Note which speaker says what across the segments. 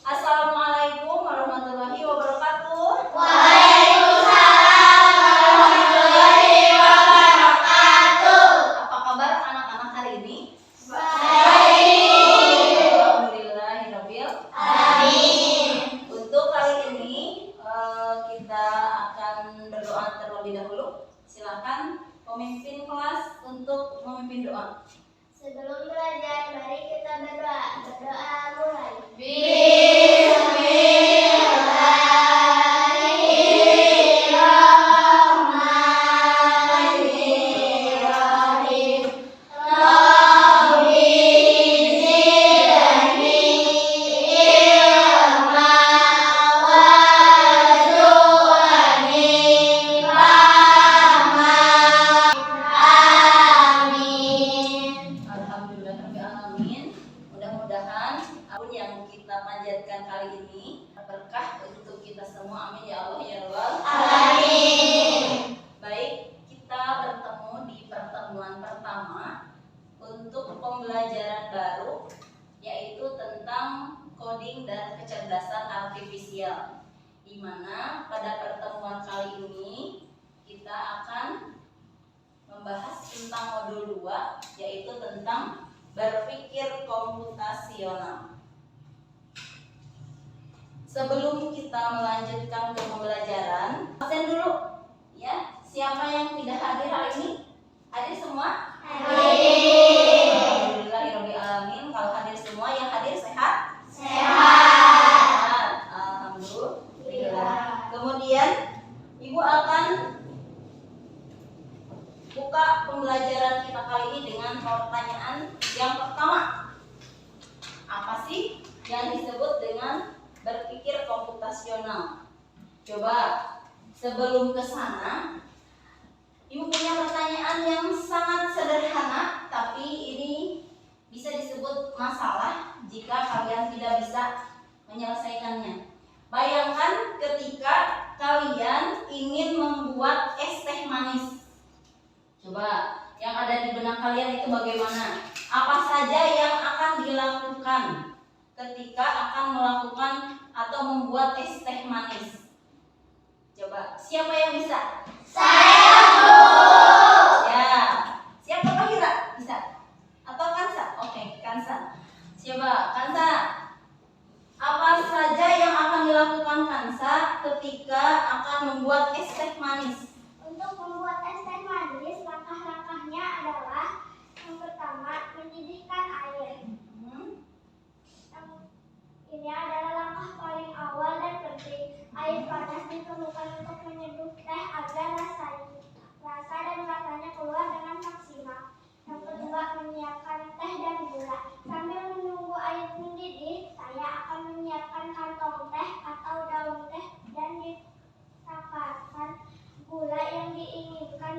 Speaker 1: Assalamualaikum warahmatullahi wabarakatuh.
Speaker 2: Waalaikumsalam warahmatullahi wabarakatuh.
Speaker 1: Apa kabar anak-anak hari ini?
Speaker 2: Baik.
Speaker 1: Alhamdulillahirabbil
Speaker 2: Amin.
Speaker 1: Untuk kali ini kita akan berdoa terlebih dahulu. Silakan pemimpin kelas untuk memimpin doa.
Speaker 2: Sebelum belajar, mari kita berdoa. Berdoa mulai. Bismillahirrahmanirrahim. Rabbi zidni ilma warzuqni fahma. Amin.
Speaker 1: Alhamdulillahirabbil. Mudah-mudahan apapun yang kita panjatkan kali ini berkah untuk kita semua. Amin ya Allah ya Rabbal
Speaker 2: Amin.
Speaker 1: Baik, kita bertemu di pertemuan pertama untuk pembelajaran baru, yaitu tentang coding dan kecerdasan artifisial, di mana pada pertemuan kali ini kita akan membahas tentang modul 2, yaitu tentang berpikir komputasional. Sebelum kita melanjutkan ke pembelajaran, absen dulu ya. Siapa yang tidak hadir hari ini? Hadir semua? Alhamdulillahirabbil alamin. Kalau hadir semua, yang hadir sehat? Sehat. Alhamdulillah. Kemudian Ibu akan buka pembelajaran kita kali ini dengan pertanyaan yang pertama. Apa sih yang disebut dengan berpikir komputasional? Coba sebelum ke sana, Ibu punya pertanyaan yang sangat sederhana, tapi ini bisa disebut masalah jika kalian tidak bisa menyelesaikannya. Bayangkan ketika kalian ingin membuat es teh manis. Coba yang ada di benak kalian itu bagaimana? Apa saja yang akan dilakukan ketika akan melakukan atau membuat es teh manis? Coba, siapa yang bisa?
Speaker 2: Saya, Bu.
Speaker 1: Ya, siapa Fahira? Bisa? Atau Kansa? Oke, Kansa. Coba, Kansa. Apa saja yang akan dilakukan Kansa ketika akan membuat es teh manis?
Speaker 2: Untuk membuat es teh manis, langkah-langkahnya adalah yang pertama, mendidihkan air. Ini adalah langkah paling awal dan penting. Air panas diperlukan untuk menyeduh teh agar rasa dan rasanya keluar dengan maksimal. Yang kedua, menyiapkan teh dan gula. Sambil menunggu air mendidih, saya akan menyiapkan kantong teh atau daun teh dan ditakarkan gula yang diinginkan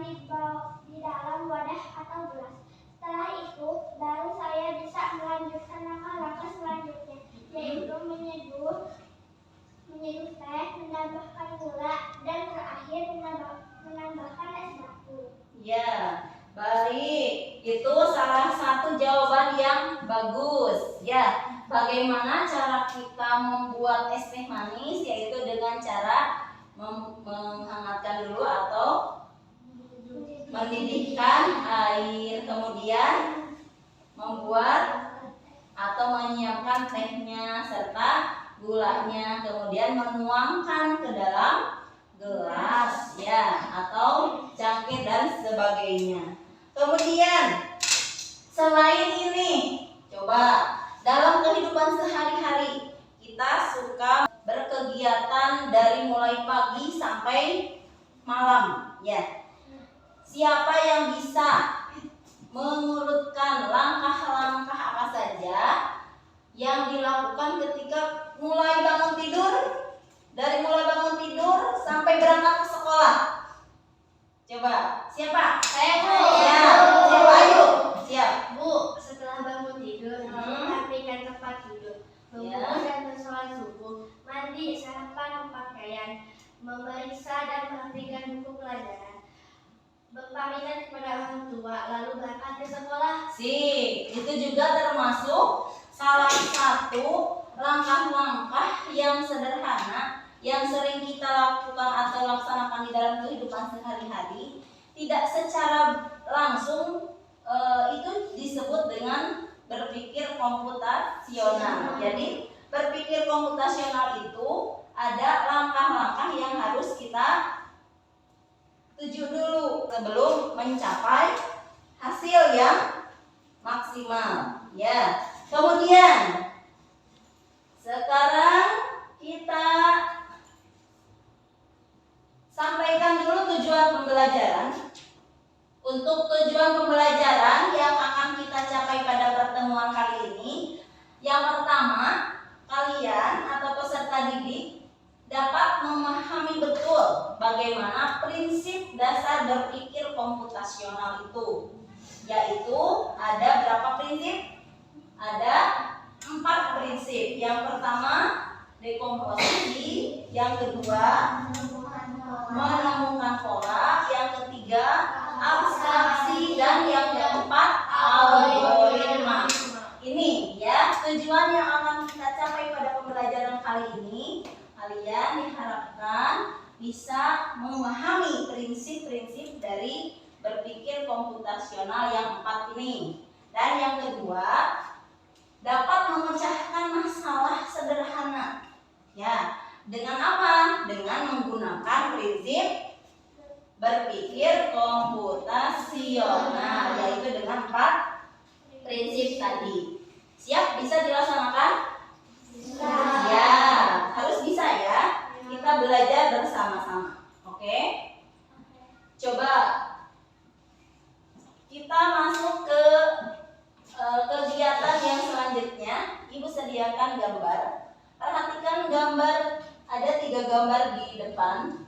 Speaker 2: di dalam wadah atau gelas. Setelah itu, baru saya bisa melanjutkan langkah-langkah selanjutnya, yaitu menyeduh teh, menambahkan gula, dan terakhir menambahkan es batu.
Speaker 1: Ya, baik. Itu salah satu jawaban yang bagus. Ya, bagaimana cara kita membuat es teh manis? Yaitu dengan cara menghangatkan dulu atau mendidihkan air, kemudian membuat atau menyiapkan tehnya serta gulanya, kemudian menuangkan ke dalam gelas ya, atau cangkir dan sebagainya. Kemudian selain ini, coba dalam kehidupan sehari-hari kita suka berkegiatan dari mulai pagi sampai malam ya. Siapa yang bisa mengurutkan langkah-langkah apa saja yang dilakukan ketika mulai bangun tidur, dari mulai bangun tidur sampai berangkat ke sekolah? Coba, siapa?
Speaker 2: Saya, Bu.
Speaker 1: Ya, siapa? Ayo, siap.
Speaker 3: Bu, setelah bangun tidur, merapikan tempat tidur,
Speaker 1: Ya.
Speaker 3: berwudu dan bersolat subuh, mandi, sarapan, pakaian, memeriksa dan merapikan buku pelajaran, berpamitan kepada orang tua, lalu berangkat ke sekolah.
Speaker 1: Sip, itu juga termasuk salah satu langkah-langkah yang sederhana yang sering kita lakukan atau laksanakan di dalam kehidupan sehari-hari, tidak secara langsung itu disebut dengan berpikir komputasional. Jadi berpikir komputasional itu ada langkah-langkah yang harus kita tuju dulu sebelum mencapai hasil yang maksimal. Ya. Kemudian sekarang kita sampaikan dulu tujuan pembelajaran. Untuk tujuan pembelajaran yang akan kita capai pada pertemuan kali ini, yang pertama, kalian atau peserta didik dapat memahami betul bagaimana prinsip dasar berpikir komputasional itu. Yaitu ada berapa prinsip? Ada 4 prinsip. Yang pertama, dekomposisi. Yang kedua, menemukan pola. Yang ketiga, abstraksi. Dan yang keempat, algoritma. Ini ya tujuan yang akan kita capai pada pembelajaran kali ini. Kalian diharapkan bisa memahami prinsip-prinsip dari berpikir komputasional yang 4 ini. Dan yang kedua, dapat memecahkan masalah sederhana. Ya, dengan apa? Dengan menggunakan prinsip berpikir komputasional, yaitu dengan 4 prinsip tadi. Siap? Bisa dilaksanakan? Ya, harus bisa ya. Kita belajar bersama-sama. Oke? Coba kita masuk ke kegiatan yang selanjutnya. Ibu sediakan gambar. Perhatikan gambar, ada 3 gambar di depan.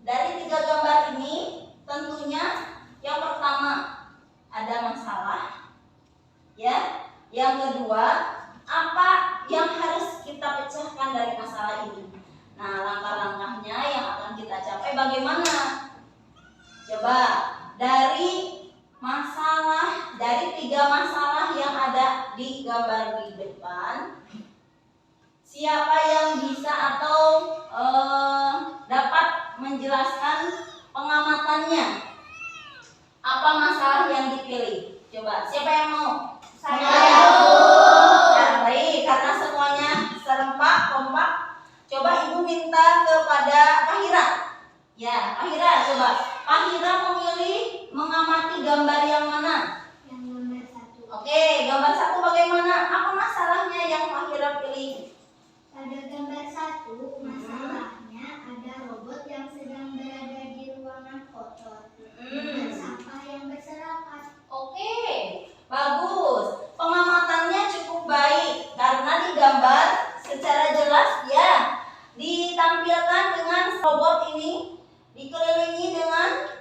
Speaker 1: Dari 3 gambar ini tentunya yang pertama ada masalah. Ya. Yang kedua, apa yang harus kita pecahkan dari masalah ini. Nah, langkah-langkahnya yang akan kita capai bagaimana? Coba dari 3 masalah yang ada di gambar di depan, siapa yang bisa atau dapat menjelaskan pengamatannya? Apa masalah yang dipilih? Coba, siapa yang mau? Saya. Baik, karena semuanya serempak, kompak. Coba ibu minta kepada Pak Hira. Ya, Pak Hira, coba. Pak Hira memilih mengamati gambar yang mana?
Speaker 2: Yang nomor 1.
Speaker 1: Oke, gambar 1 bagaimana? Apa masalahnya yang Pak Hira pilih?
Speaker 2: Pada gambar 1, masalahnya ada robot yang sedang berada di ruangan kotor dengan sampah yang berserakan.
Speaker 1: Oke, bagus. Pengamatannya cukup baik karena di gambar secara jelas ya ditampilkan dengan robot ini dikelilingi dengan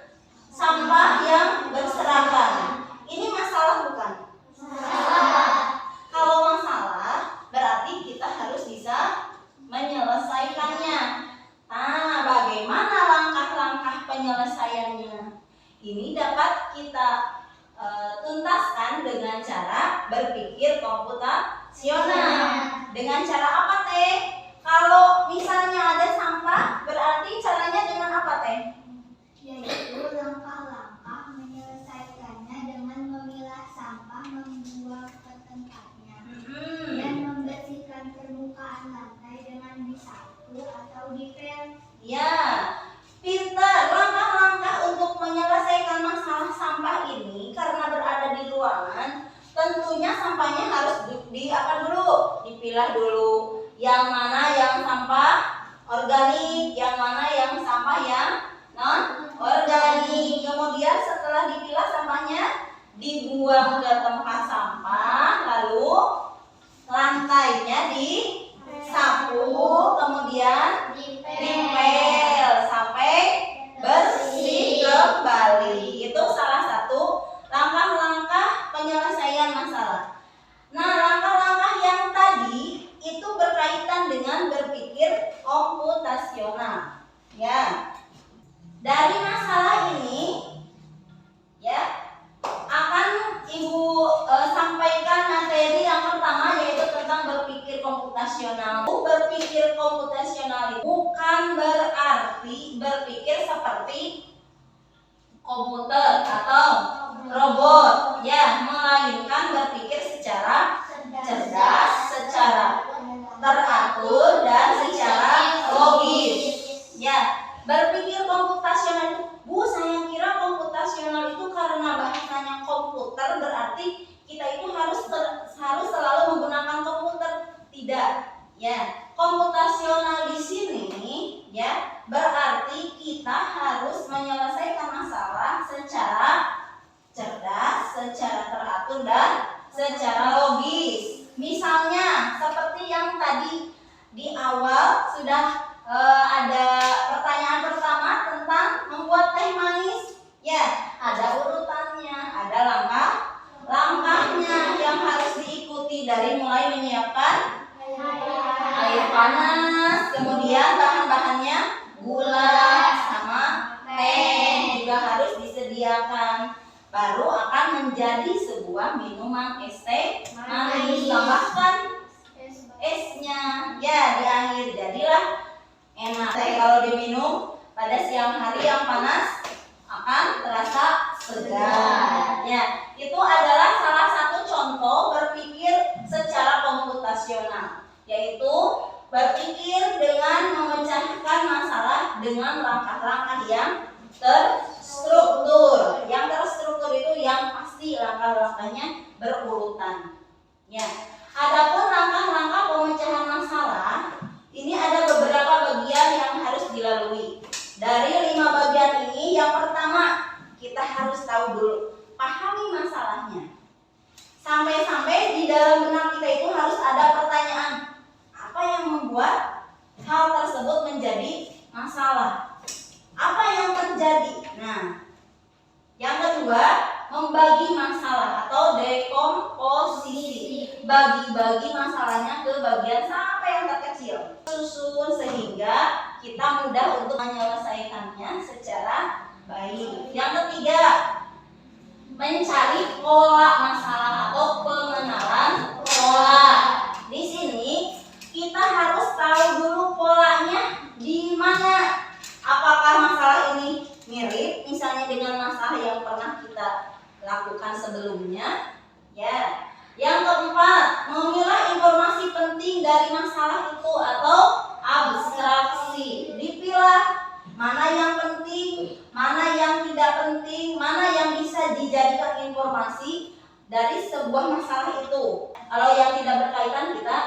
Speaker 1: sampah yang berserakan. Ini masalah bukan?
Speaker 2: Masalah.
Speaker 1: Kalau masalah berarti kita harus bisa menyelesaikannya. Nah, bagaimana langkah-langkah penyelesaiannya? Ini dapat kita tuntaskan dengan cara berpikir komputasional. Dengan cara apa teh? Kalau misalnya ada sampah, berarti caranya dengan apa teh?
Speaker 2: Yaitu langkah-langkah menyelesaikannya dengan memilah sampah, membuang ke tempatnya, dan membersihkan permukaan lantai dengan disapu atau dipel.
Speaker 1: Ya, pintar. Langkah-langkah untuk menyelesaikan masalah sampah ini karena berada di ruangan, tentunya sampahnya harus dipilah dulu. Yang mana yang sampah organik, yang mana yang sampah yang non organik. Kemudian setelah dipilah sampahnya dibuang ke tempat sampah, lalu lantainya disapu, kemudian dipel sampai bersih kembali. Itu salah satu langkah-langkah penyelesaian masalah. Nah, langkah-langkah yang tadi itu berkaitan dengan berpikir komputasional. Ya. Dari masalah ini ya akan Ibu sampaikan materi yang pertama, yaitu tentang berpikir komputasional. Berpikir komputasional itu bukan berarti berpikir seperti komputer atau robot, ya, melainkan berpikir secara cerdas, secara teratur, dan secara logis. Ya, berpikir komputasional itu, Bu, saya kira komputasional itu karena bahasanya komputer berarti kita itu harus selalu menggunakan komputer. Tidak, ya. Komputasional di sini, ya, berarti kita harus menyelesaikan masalah secara cerdas, secara teratur, dan secara logis. Misalnya seperti yang tadi di awal sudah ada pertanyaan pertama tentang membuat teh manis. Ya, ada urutannya, ada langkahnya yang harus diikuti, dari mulai menyiapkan air panas, kemudian bahan-bahannya gula sama teh juga harus disediakan, baru akan menjadi sebuah minuman es teh manis. Tambahkan esnya, ya, di akhir, jadilah enak. Teh kalau diminum pada siang hari yang panas akan terasa segar. Ya, itu adalah salah satu contoh berpikir secara komputasional, yaitu berpikir dengan memecahkan masalah dengan langkah-langkah yang terstruktur. Yang terstruktur itu yang pasti langkah-langkahnya berurutan. Ya, adapun langkah-langkah pemecahan masalah ini ada beberapa bagian yang harus dilalui. Dari 5 bagian ini, yang pertama kita harus tahu dulu, pahami masalahnya. Sampai-sampai di dalam benak kita itu harus ada pertanyaan, apa yang membuat hal tersebut menjadi masalah? Apa yang terjadi? Nah, yang kedua, membagi masalah atau dekomposisi. Bagi-bagi masalahnya ke bagian sampai yang terkecil. Susun sehingga kita mudah untuk menyelesaikannya secara baik. Yang ketiga, mencari pola masalah atau pengenalan pola. Di sini kita harus tahu dulu polanya di mana. Apakah masalah ini mirip misalnya dengan masalah yang pernah kita lakukan sebelumnya? Ya. Yang keempat, memilah informasi penting dari masalah itu atau abstraksi. Dipilah mana yang penting, mana yang tidak penting, mana yang bisa dijadikan informasi dari sebuah masalah itu. Kalau yang tidak berkaitan kita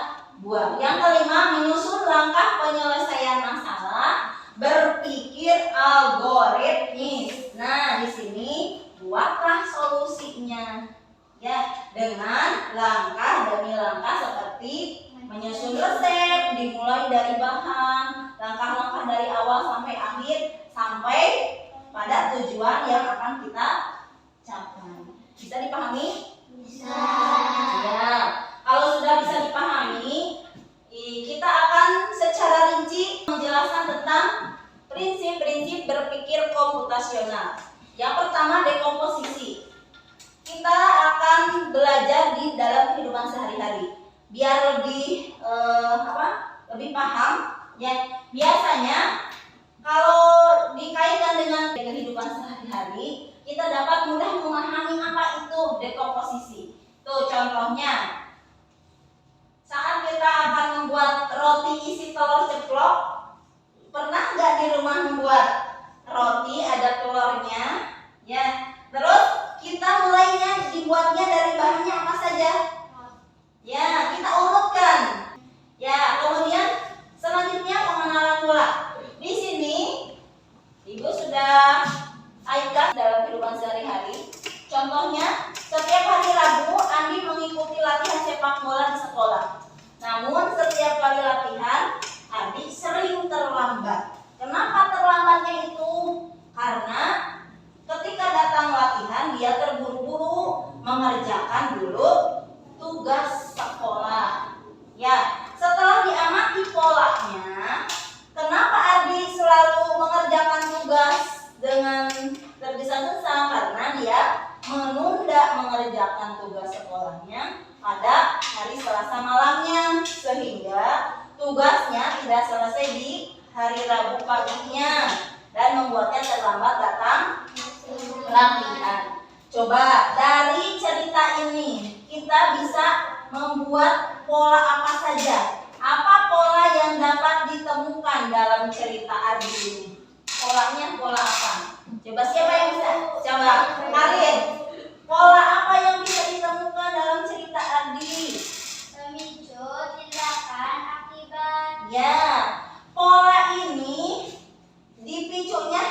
Speaker 1: buang. Yang kelima, menyusun langkah penyelesaian masalah, berpikir algoritmis. Nah, di sini buatlah solusinya, ya, dengan langkah demi langkah seperti menyusun resep, dimulai dari bahan, langkah-langkah dari awal sampai akhir, sampai pada tujuan yang akan kita capai. Bisa dipahami?
Speaker 2: Bisa.
Speaker 1: Ya. Kalau sudah bisa dipahami, kita akan secara rinci menjelaskan tentang prinsip-prinsip berpikir komputasional. Yang pertama, dekomposisi. Kita akan belajar di dalam kehidupan sehari-hari biar lebih lebih paham, ya. Biasanya kalau dikaitkan dengan kehidupan sehari-hari, kita dapat mudah memahami apa itu dekomposisi. Tuh contohnya, saat kita akan membuat roti isi telur ceplok, pernah nggak di rumah membuat roti ada telurnya, ya? Terus kita mulainya dibuatnya dari bahannya apa saja? Ya, kita urutkan. Ya, kemudian selanjutnya pengenalan pula. Di sini Ibu sudah kaitkan dalam kehidupan sehari-hari. Contohnya, setiap hari Rabu Andi mengikuti latihan sepak bola di sekolah. Namun setiap kali latihan Andi sering terlambat. Kenapa terlambatnya itu? Karena ketika datang latihan dia terburu-buru mengerjakan dulu tugas sekolah. Ya, setelah diamati polanya, kenapa Ardi selalu mengerjakan tugas dengan tergesa-gesa? Karena dia menunda mengerjakan tugas sekolahnya pada hari Selasa malamnya, sehingga tugasnya tidak selesai di hari Rabu paginya dan membuatnya terlambat datang latihan. Coba dari cerita ini kita bisa membuat pola apa saja. Apa pola yang dapat ditemukan dalam cerita Ardi ini? Polanya pola apa? Coba siapa yang bisa? Coba Karin. Pola apa yang bisa ditemukan dalam cerita Ardi?
Speaker 2: Pemicu, tindakan, akibat.
Speaker 1: Ya, pola ini dipicunya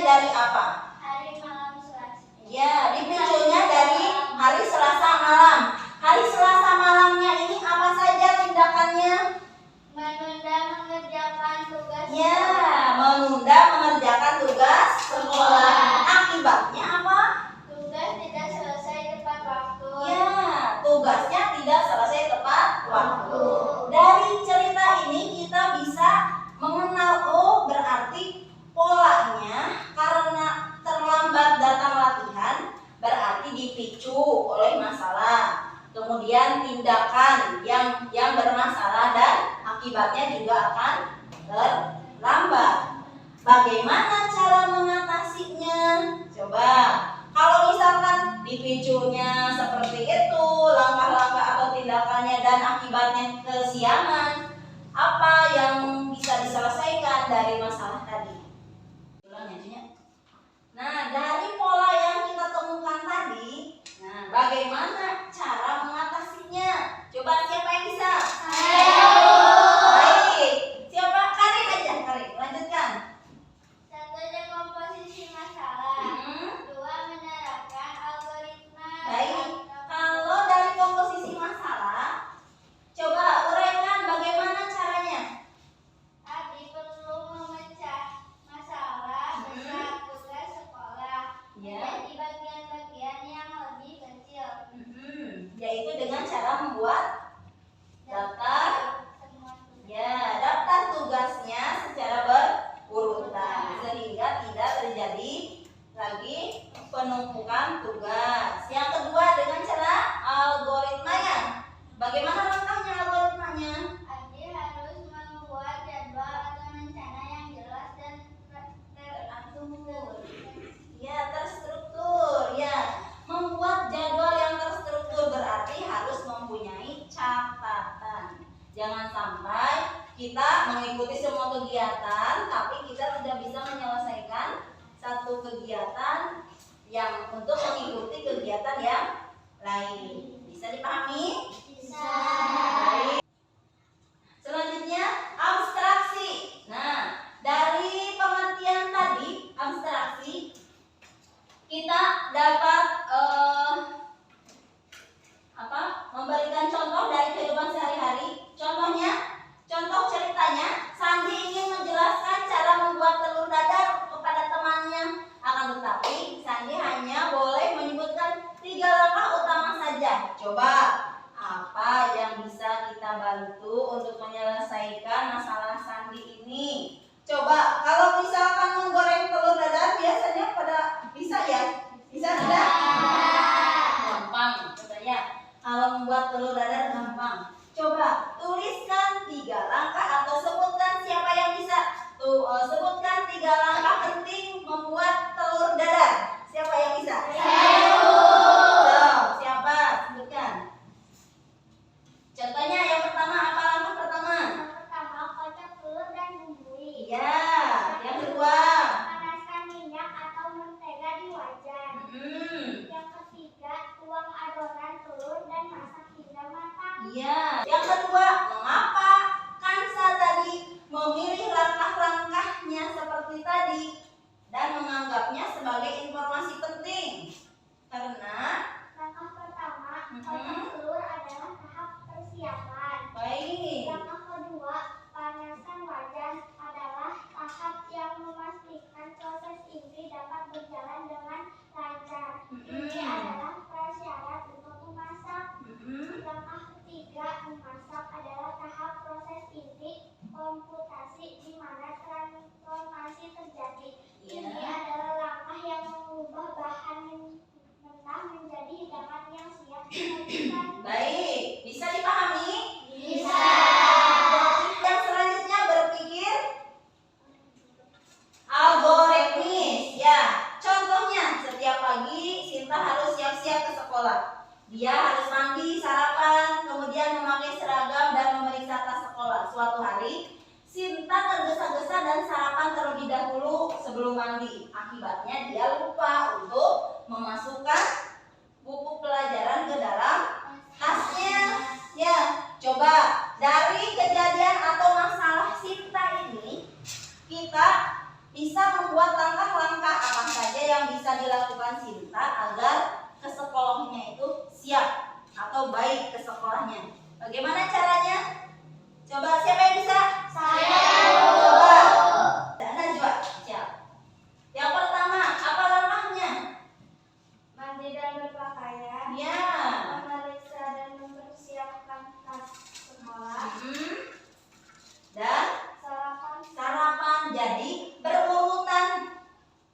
Speaker 1: dari apa?
Speaker 2: Hari malam Selasa.
Speaker 1: Ya, dipicunya dari hari Selasa malam. Hari Selasa malamnya ini apa saja tindakannya?
Speaker 2: Menunda mengerjakan tugas.
Speaker 1: Ya, menunda mengerjakan tugas sekolah. Akibatnya apa?
Speaker 2: Tugas tidak selesai tepat waktu.
Speaker 1: Ya, tugasnya tidak selesai tepat waktu. Dari cerita ini kita bisa mengenal, oh berarti polanya karena terlambat datang latihan berarti dipicu oleh masalah. Kemudian tindakan yang bermasalah dan akibatnya juga akan terlambat. Bagaimana cara mengatasinya? Coba kalau misalkan dipicunya seperti itu, langkah-langkah atau tindakannya dan akibatnya kesiangan, apa yang bisa diselesaikan dari masalah tadi? Ulang ya, Junya. Nah, dari pola yang kita temukan tadi, nah bagaimana cara mengatasinya? Coba siapa yang bisa? Baik. Siapa? Karin aja, Karin. Lanjutkan.
Speaker 2: Satu, dekomposisi masalah.
Speaker 1: Hmm.
Speaker 2: Dua, menerapkan algoritma.
Speaker 1: Baik. Kalau dari komposisi masalah, coba uraikan bagaimana caranya.
Speaker 2: Tadi perlu memecah masalah besar tugas sekolah
Speaker 1: Ya.
Speaker 2: menjadi bagian-bagian yang lebih kecil.
Speaker 1: Yaitu dengan cara membuat daftar.
Speaker 2: Semua tugas.
Speaker 1: Ya, daftar tugasnya secara berurutan sehingga tidak terjadi lagi penumpukan tugas. Yang kedua dengan cara algoritmanya. Bagaimana langkahnya algoritmanya?
Speaker 2: Adi harus membuat jadwal atau rencana yang jelas dan teratur.
Speaker 1: Ya, terstruktur. Ya, membuat jadwal yang terstruktur berarti harus mempunyai catatan. Jangan sampai kita mengikuti semua kegiatan tapi kita tidak bisa menyelesaikan satu kegiatan yang untuk mengikuti kegiatan yang lain. Bisa dipahami?
Speaker 2: Bisa.
Speaker 1: Baik. Selanjutnya abstraksi. Nah, dari pengertian tadi abstraksi kita dapat memberikan contoh dari kehidupan sehari-hari. Contoh ceritanya, Sandi ingin menjelaskan cara membuat telur dadar kepada temannya. Akan tetapi Sandi hanya boleh menyebutkan 3 langkah utama saja. Coba apa yang bisa kita bantu untuk menyelesaikan masalah Sandi ini? Coba kalau misalkan menggoreng telur dadar biasanya pada bisa ya? Bisa tidak? Gampang katanya. Kalau membuat telur dadar gampang. Coba tuliskan 3 langkah atau sebutkan siapa yang bisa. Sebutkan 3 langkah penting membuat telur dadar. Siapa yang bisa? Siapa? Sebutkan. Contohnya yang pertama, apa langkah pertama?
Speaker 2: Yang pertama, kocok telur dan bumbui.
Speaker 1: Iya. Yang kedua.
Speaker 2: Panaskan minyak atau mentega di wajan. Yang ketiga, tuang adonan telur dan masak hingga matang.
Speaker 1: Iya. Yang kedua, mengapa Kansa tadi memilih langkah-langkahnya seperti tadi dan menganggapnya sebagai informasi penting? Karena
Speaker 2: Langkah pertama, kocok telur adalah tahap persiapan.
Speaker 1: baik.
Speaker 2: Langkah kedua, panaskan wajan adalah tahap yang memastikan proses inti dapat berjalan dengan lancar. Ini adalah prasyarat untuk memasak. Langkah ketiga, memasak adalah tahap proses inti komputasi di mana transformasi terjadi. Ini adalah langkah yang mengubah bahan mentah menjadi hidangan yang siap disajikan.
Speaker 1: Baik, bisa dipahami?
Speaker 2: Bisa.
Speaker 1: sekolah. Dia harus mandi, sarapan, kemudian memakai seragam dan memeriksa tas sekolah. Suatu hari, Sinta tergesa-gesa dan sarapan terlebih dahulu sebelum mandi. Akibatnya dia lupa untuk memasukkan buku pelajaran ke dalam tasnya. Ya, coba dari kejadian atau masalah Sinta ini kita bisa membuat langkah-langkah apa saja yang bisa dilakukan Sinta agar ke sekolahnya itu siap atau baik ke sekolahnya. Bagaimana caranya? Coba siapa yang bisa?
Speaker 2: Saya.
Speaker 1: Coba. Najwa, siap. Yang pertama, apa langkahnya?
Speaker 3: Mandi dan berpakaian.
Speaker 1: Ya.
Speaker 3: Memeriksa dan mempersiapkan tas sekolah.
Speaker 1: Dan sarapan. Jadi berurutan.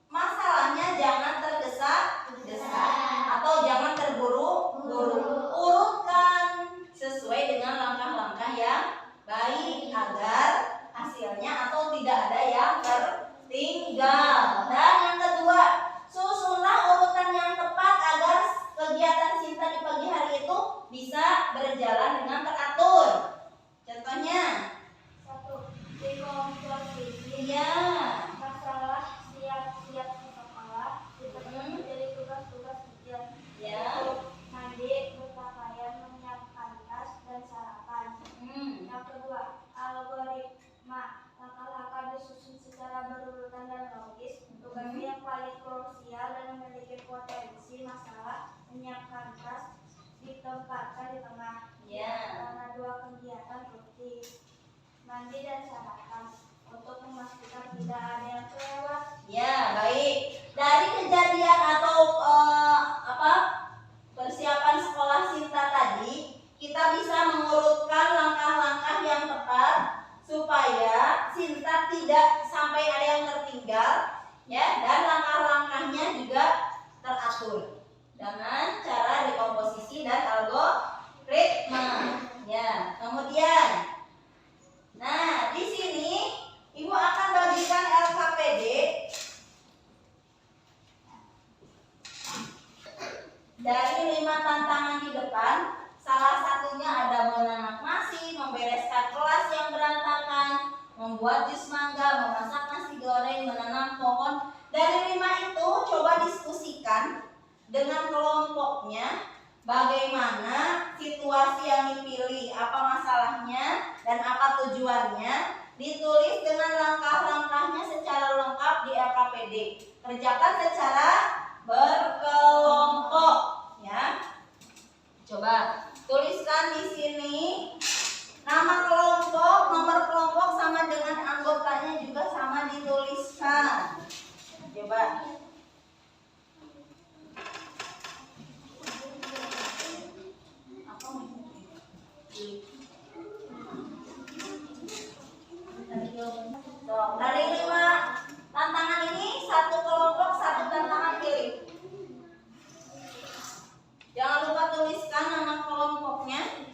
Speaker 1: Masalahnya jangan tergesa-gesa atau jangan terburu-buru. Urutkan sesuai dengan langkah-langkah yang baik agar hasilnya atau tidak ada yang tertinggal. Dan yang kedua, susunlah urutan yang tepat agar kegiatan Sinta di pagi hari itu bisa berjalan dengan teratur. Contohnya,
Speaker 3: 1. Di kelompok ini.
Speaker 1: ya.
Speaker 3: Masalah siap-siap ke sekolah dibagi menjadi tugas-tugas ujian.
Speaker 1: Ya.
Speaker 3: Yaitu mandi, berpakaian, menyiapkan tas, dan sarapan. Yang kedua, algoritma. Langkah-langkah disusun secara berurutan dan logis. Tugas yang paling krusial dan memiliki potensi masalah menyiapkan tas ditempatkan di tengah.
Speaker 1: Ya.
Speaker 3: Karena dua kegiatan rutin, mandi dan sarapan, untuk memastikan tidak ada yang kelewat.
Speaker 1: Ya, baik. Dari kejadian atau persiapan sekolah Sinta tadi, kita bisa mengurutkan langkah-langkah yang tepat supaya Sinta tidak sampai ada yang tertinggal, ya, dan langkah-langkahnya juga teratur dengan cara dekomposisi dan algoritma. Ya, kemudian, nah di sini Ibu akan bagikan LKPD dari 5 tantangan di depan. Salah satunya ada menanak nasi, membereskan kelas yang berantakan, membuat jus mangga, memasak nasi goreng, menanam pohon. Dari 5 itu coba diskusikan dengan kelompoknya bagaimana situasi yang dipilih, apa masalahnya dan apa tujuannya. Ditulis dengan langkah-langkahnya secara lengkap di LKPD. Kerjakan secara berkelompok, ya. Coba tuliskan di sini nama kelompok, nomor kelompok sama dengan anggotanya juga sama dituliskan. Coba. Dari 5 tantangan ini, 1 kelompok 1 tantangan pilih. Jangan lupa tuliskan nama kelompoknya.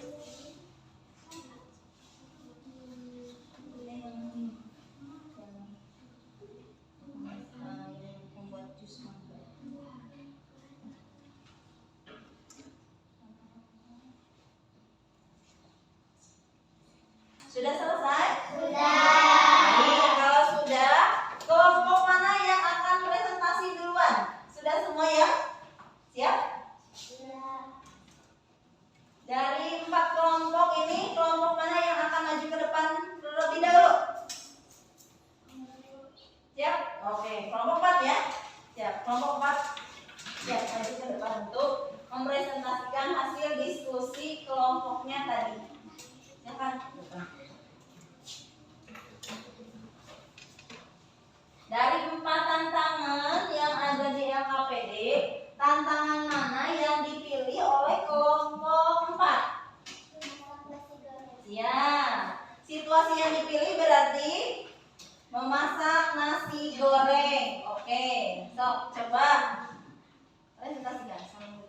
Speaker 1: Sudah selesai?
Speaker 2: Sudah.
Speaker 1: Baik, kalau sudah, kelompok mana yang akan presentasi duluan? Sudah semua ya? Siap? Dari 4 kelompok ini, kelompok mana yang akan maju ke depan terlebih dahulu? Siap? Oke, kelompok 4 ya? Siap, kelompok 4 siap maju ke depan untuk mempresentasikan hasil diskusi kelompoknya tadi. Silakan. Dari 4 tantangan yang ada di LKPD, tantangan mana yang dipilih oleh kelompok 4? Ya, situasi yang dipilih berarti memasak nasi goreng. Oke, sok coba presentasikan.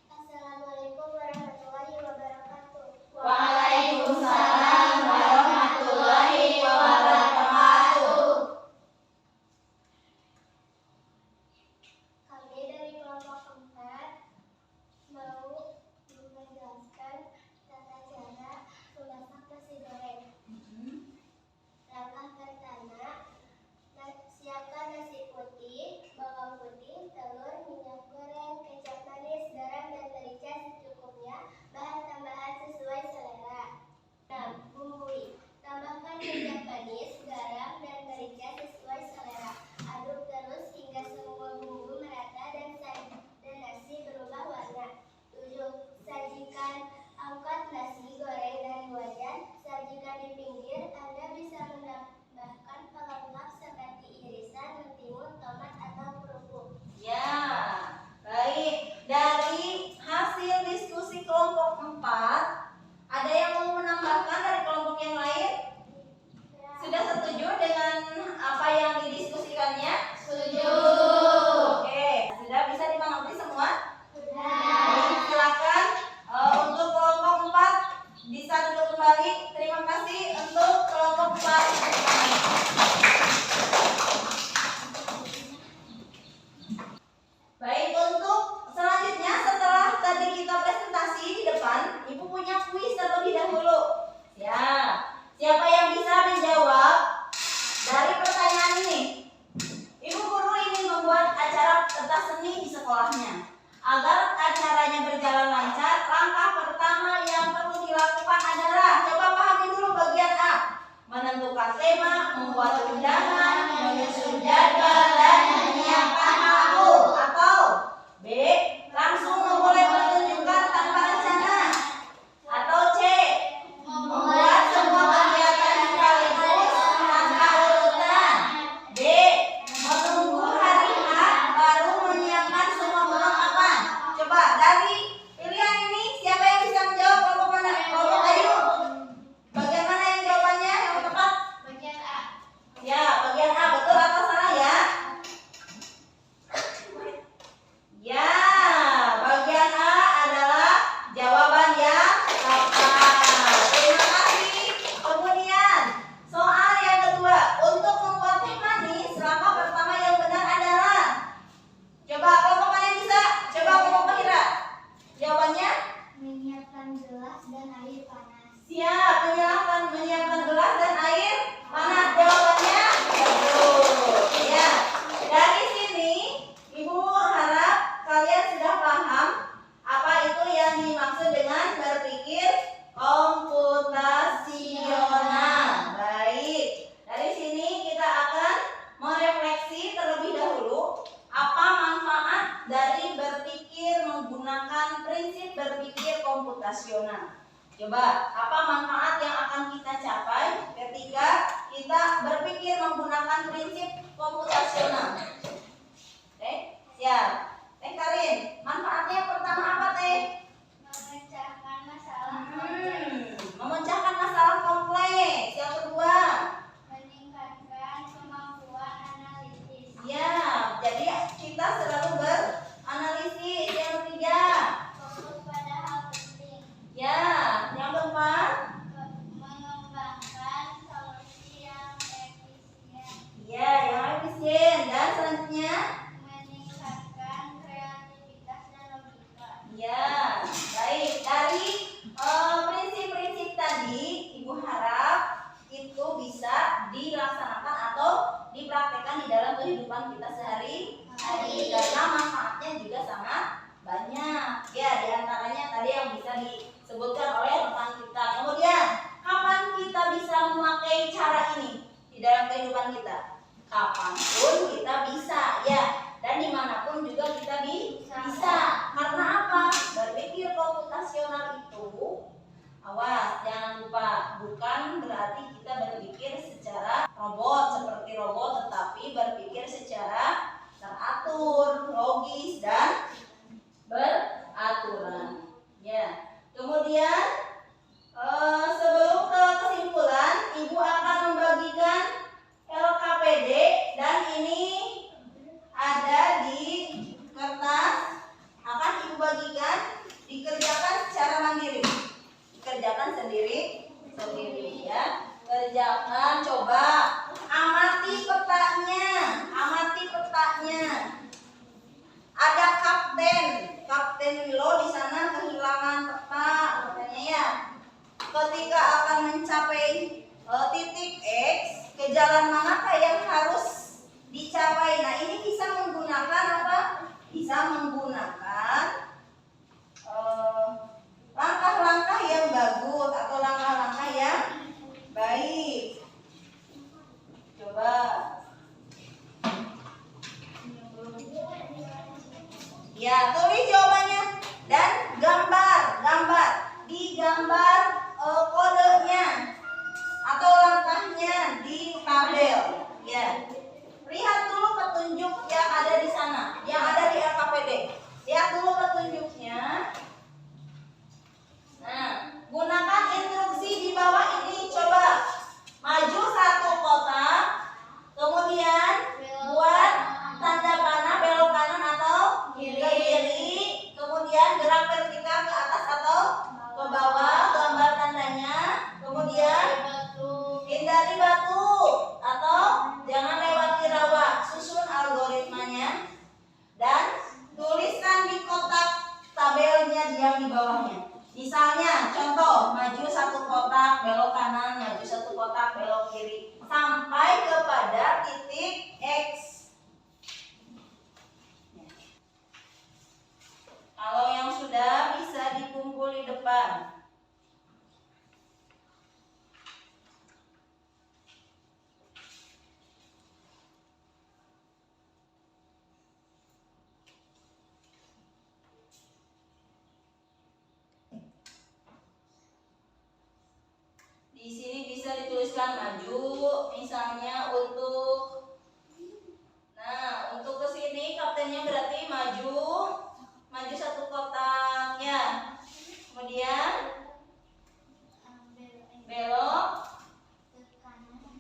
Speaker 2: Assalamualaikum warahmatullahi wabarakatuh.
Speaker 1: Waalaikumsalam warahmatullahi wabarakatuh.
Speaker 2: Kami dari kelompok 4
Speaker 1: Siap, menyiapkan gelas dan air panas. Jawabannya betul. Ya. Dari sini Ibu harap kalian sudah paham apa itu yang dimaksud dengan berpikir komputasional. Baik. Dari sini kita akan merefleksi terlebih dahulu apa manfaat dari berpikir menggunakan prinsip berpikir komputasional. Coba, apa manfaat yang akan kita capai ketika kita berpikir menggunakan prinsip komputasional? Oke, siap. Teh Karin, manfaatnya pertama apa Teh?
Speaker 2: Memecahkan masalah
Speaker 1: Memecahkan masalah kompleks. Yang kedua,
Speaker 2: meningkatkan kemampuan analisis.
Speaker 1: ya, jadi kita selalu beranalisis. Yang ketiga,
Speaker 2: Fokus pada hal penting.
Speaker 1: ya, yang keempat,
Speaker 2: Mengembangkan solusi yang efisien.
Speaker 1: ya, yang efisien. Dan selanjutnya,
Speaker 2: Meningkatkan kreativitas dan logika.
Speaker 1: ya, baik. Dari prinsip-prinsip tadi, Ibu harap itu bisa dilaksanakan atau dipraktekkan di dalam kehidupan kita sehari-hari. Karena manfaatnya juga sangat banyak. Ya, diantaranya tadi yang bisa disebutkan oleh rekan kita. Kemudian, kapan kita bisa memakai cara ini di dalam kehidupan kita? Kapanpun kita bisa, ya. Dan dimanapun juga kita bisa. Karena apa? Berpikir komputasional itu, awas, jangan lupa, bukan berarti kita berpikir secara robot, seperti robot, tetapi berpikir secara teratur, logis, dan beraturan. Ya. Kemudian, sebelum ke kesimpulan, Ibu akan membagikan LKPD, dan ini ada di kertas, akan Ibu bagikan, dikerjakan secara mandiri, dikerjakan sendiri ya. Kerjakan, coba amati petanya. Ada Kapten Milo di sana kehilangan peta katanya ya. Ketika akan mencapai titik X, ke jalan manakah yang harus dicapai? Nah, ini bisa menggunakan apa? Bisa menggunakan langkah-langkah yang bagus atau langkah-langkah yang baik. Coba. Ya, tulis jawabannya dan gambar. Digambar kodenya atau langkahnya di tabel. Ya. Lihat dulu petunjuk yang ada di sana, yang ada di LKPD. Lihat dulu petunjuknya. Nah, gunakan instruksi di bawah ini. Coba maju satu kotak, kemudian buat tanda panah belok kanan atau kiri, kemudian gerak vertikal ke atas atau ke bawah, gambar tandanya, kemudian hindari batu atau jangan lewati rawa, susun algoritmanya dan tuliskan di kotak tabelnya yang di bawahnya. Misalnya, contoh, maju satu kotak, belok kanan, maju satu kotak, belok kiri, sampai kepada titik X. Kalau yang sudah bisa dikumpul di depan. Di sini bisa dituliskan maju, misalnya untuk ke sini kaptennya berarti maju satu kotak ya. Kemudian belok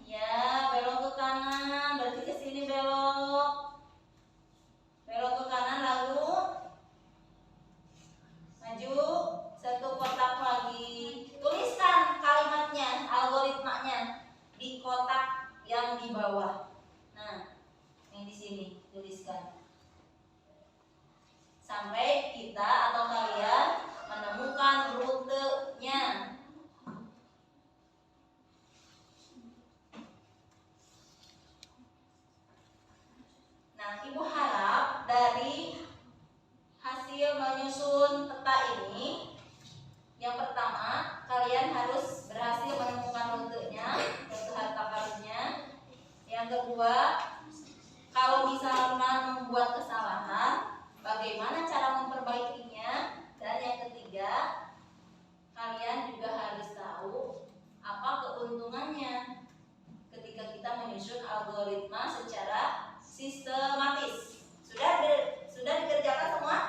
Speaker 1: ya, belok ke kanan, berarti ke sini belok ke kanan, lalu maju satu kotak lagi. Tuliskan kalimatnya, algoritmanya di kotak yang di bawah. ini, yang pertama kalian harus berhasil menemukan rutenya, rute harta karunnya. Yang kedua, kalau misalnya membuat kesalahan, bagaimana cara memperbaikinya. Dan yang ketiga, kalian juga harus tahu apa keuntungannya ketika kita menyusun algoritma secara sistematis. Sudah dikerjakan semua?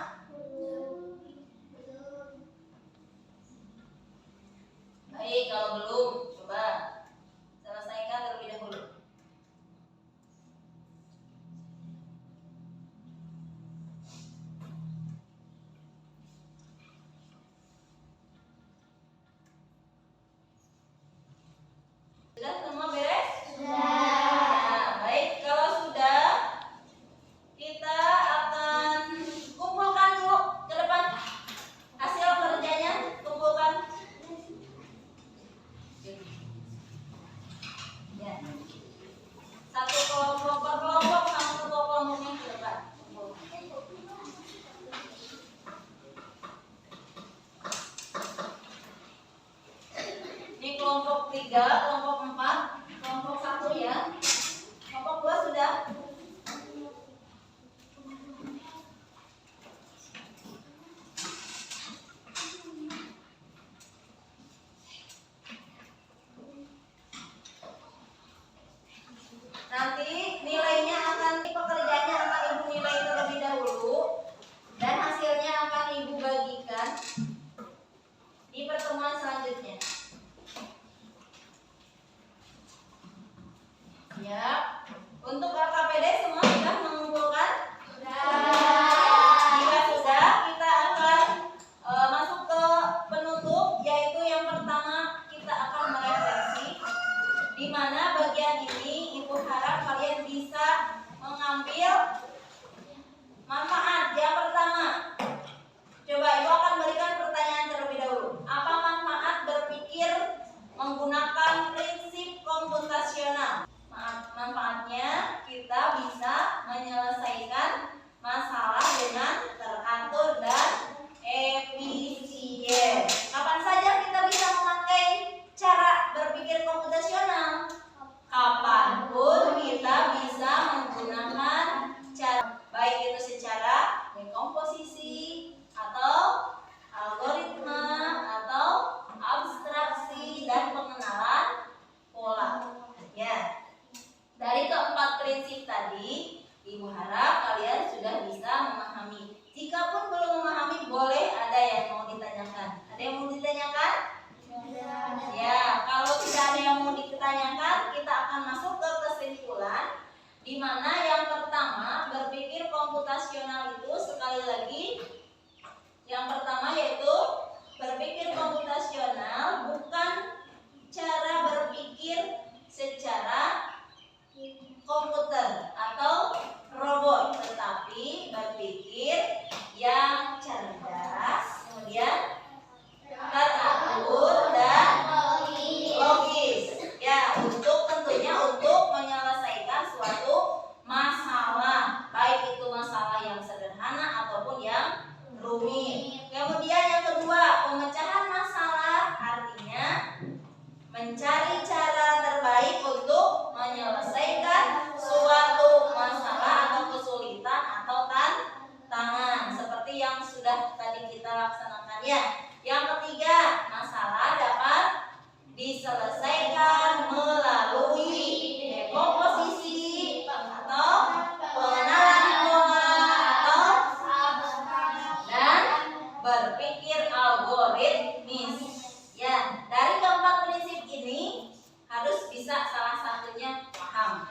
Speaker 1: Baik, kalau belum, coba selesaikan terlebih dahulu. Sudah semua beres? Nah, baik, kalau sudah, kita akan kumpulkan dulu ke depan hasil kerjanya, kumpulkan. Ya. Satu kelompok per kelompok, satu kelompoknya ke depan. Ini kelompok 3, kelompok 4, kelompok 1 ya. Kelompok 2 sudah. Nanti nilainya akan, pekerjaannya akan ibu nilai terlebih dahulu dan hasilnya akan ibu bagikan di pertemuan selanjutnya. Ya, untuk LKPD semua sudah mengumpulkan? Jika sudah, kita akan masuk ke penutup, yaitu yang pertama kita akan merefleksi, di mana bagian ini ibu harap kalian bisa mengambil manfaat. Yang pertama, coba ibu akan berikan pertanyaan terlebih dahulu. Apa manfaat berpikir menggunakan prinsip komputasional? Manfaatnya kita bisa menyelesaikan masalah dengan teratur dan efisien. Kapan saja kita bisa memakai cara berpikir komputasional? Kapanpun kita bisa menggunakan cara, baik itu secara dekomposisi atau algoritma atau abstraksi dan pengenalan pola. Ya. Dari keempat prinsip tadi, ibu harap kalian sudah bisa memahami. Jika pun belum memahami, boleh ada yang mau ditanyakan. Ada yang mau ditanyakan? Ya, kalau tidak ada yang mau ditanyakan, kita akan masuk ke kesimpulan, di mana yang pertama berpikir komputasional itu, sekali lagi, yang pertama yaitu berpikir komputasional bukan cara berpikir secara komputer atau robot, tetapi berpikir yang cerdas, kemudian teratur dan logis. Ya, tentunya untuk menyelesaikan suatu masalah, baik itu masalah yang sederhana ataupun yang rumit. Kemudian yang kedua, pemecahan masalah, artinya mencari cara terbaik untuk menyelesaikan suatu masalah atau kesulitan atau tantangan, seperti yang sudah tadi kita laksanakan ya. Yang ketiga, masalah dapat diselesaikan melalui dekomposisi atau pengenalan pola atau dan berpikir algoritmis. Ya, dari keempat prinsip ini harus bisa salah satunya paham.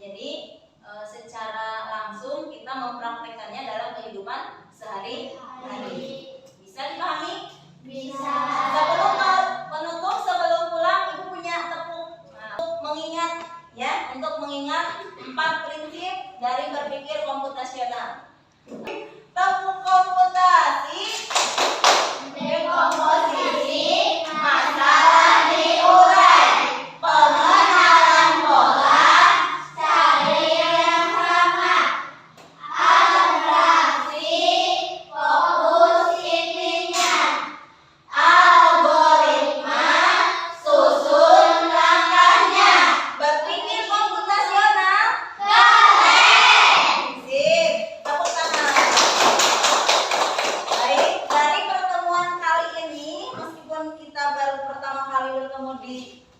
Speaker 1: Jadi secara langsung kita mempraktekannya dalam kehidupan sehari-hari. Bisa dipahami?
Speaker 2: Bisa.
Speaker 1: Sebelum penutup, sebelum pulang, ibu punya tepuk untuk mengingat ya, untuk mengingat 4 prinsip dari berpikir komputasional. Tepuk komputasi, dekomposisi,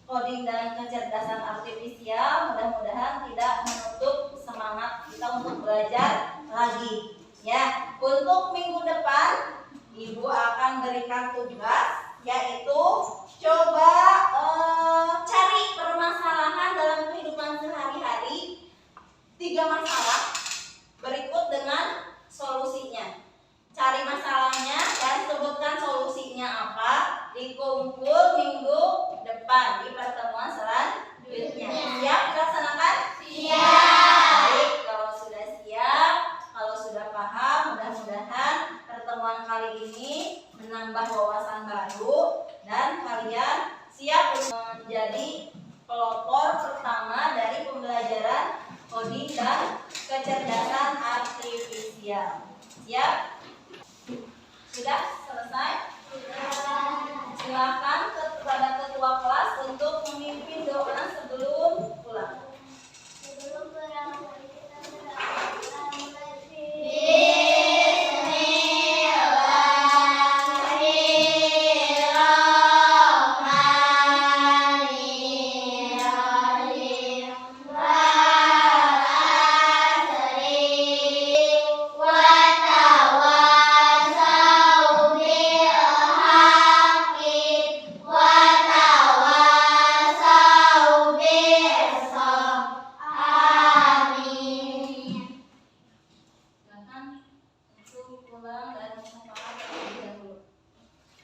Speaker 1: coding dan kecerdasan artifisial mudah-mudahan tidak menutup semangat kita untuk belajar lagi. Ya, untuk minggu depan Ibu akan berikan tugas yaitu coba cari permasalahan dalam kehidupan sehari-hari, 3 masalah berikut dengan solusinya. Cari masalahnya dan sebutkan solusinya apa. Dikumpul minggu depan di pertemuan selanjutnya. Siap dilaksanakan? Siap. Baik, kalau sudah siap, kalau sudah paham, mudah-mudahan pertemuan kali ini menambah wawasan baru dan kalian siap menjadi pelopor pertama dari pembelajaran coding dan kecerdasan artifisial. Siap? Sudah selesai?